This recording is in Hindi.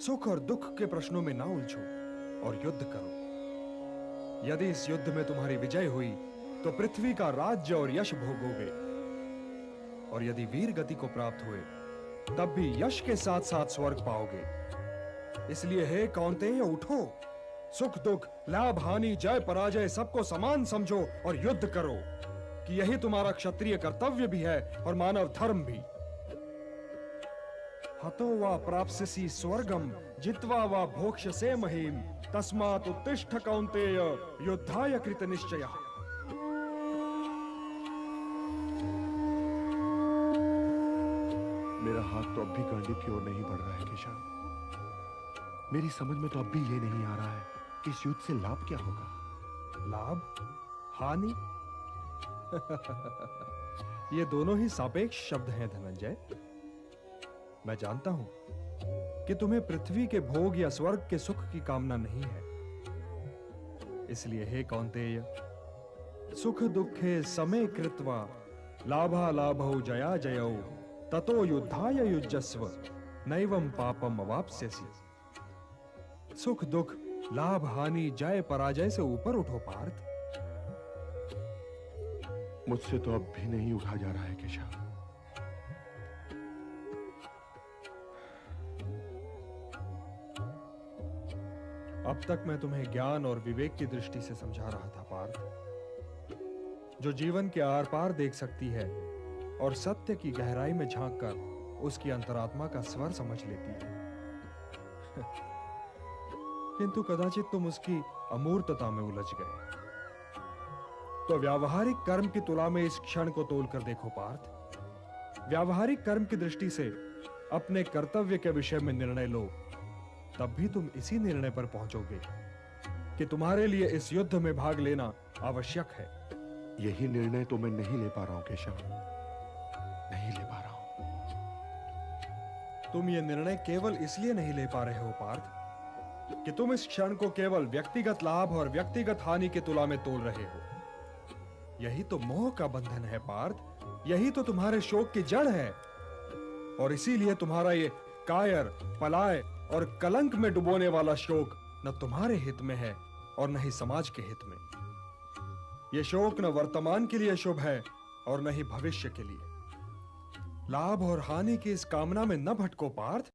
सुख और दुख के प्रश्नों में ना उलझो और युद्ध करो। यदि इस युद्ध में तुम्हारी विजय हुई तो पृथ्वी का राज्य और यश भोगोगे, और यदि वीर गति को प्राप्त हुए तब भी यश के साथ साथ स्वर्ग पाओगे। इसलिए हे कौन्तेय, उठो, सुख दुख, लाभ हानि, जय पराजय सबको समान समझो और युद्ध करो, कि यही तुम्हारा क्षत्रिय कर्तव्य भी है और मानव धर्म भी। हतो वा प्राप्स्यसि स्वर्गम जित्वा वा भोक्ष्यसे महीम, तस्मात् उत्तिष्ठ कौन्तेय, युद्धाय कृत निश्चयः। मेरा हाथ तो अब भी गांडीव की ओर नहीं बढ़ रहा है केशव। मेरी समझ में तो अब भी ये नहीं आ रहा है कि इस युद्ध से लाभ क्या होगा। लाभ, हानि ये दोनों ही सापेक्ष शब्द हैं धनंजय। मैं जानता हूं कि तुम्हें पृथ्वी के भोग या स्वर्ग के सुख की कामना नहीं है। इसलिए हे कौन्तेय, सुख दुखे समे कृत्वा लाभा लाभौ जया जयौ ततो युद्धाय युज्यस्व नैवं पापम अवाप्स्यसि। सुख दुख, लाभ हानि, जय पराजय से ऊपर उठो पार्थ। मुझसे तो अब भी नहीं उठा जा रहा है केशव। अब तक मैं तुम्हें ज्ञान और विवेक की दृष्टि से समझा रहा था पार्थ, जो जीवन के आर पार देख सकती है और सत्य की गहराई में झांककर उसकी अंतरात्मा का स्वर समझ लेती है। किंतु कदाचित तुम उसकी अमूर्तता में उलझ गए। तो व्यावहारिक कर्म की तुला में इस क्षण को तोलकर देखो पार्थ। व्यावहारिक कर्म की दृष्टि से अपने कर्तव्य के विषय में निर्णय लो, तब भी तुम इसी निर्णय पर पहुंचोगे कि तुम्हारे लिए इस युद्ध में भाग लेना आवश्यक है। यही निर्णय तो मैं नहीं ले पा रहा हूं केशव, नहीं ले पा रहा हूं। तुम ये निर्णय केवल इसलिए नहीं ले पा रहे हो पार्थ कि तुम इस क्षण को केवल व्यक्तिगत लाभ और व्यक्तिगत हानि के तुला में तोल रहे हो। यही तो मोह का बंधन है पार्थ, यही तो तुम्हारे शोक की जड़ है। और इसीलिए तुम्हारा ये कायर, पलाय और कलंक में डुबोने वाला शोक न तुम्हारे हित में है और न ही समाज के हित में। यह शोक न वर्तमान के लिए शुभ है और न ही भविष्य के लिए। लाभ और हानि की इस कामना में न भटको पार्थ।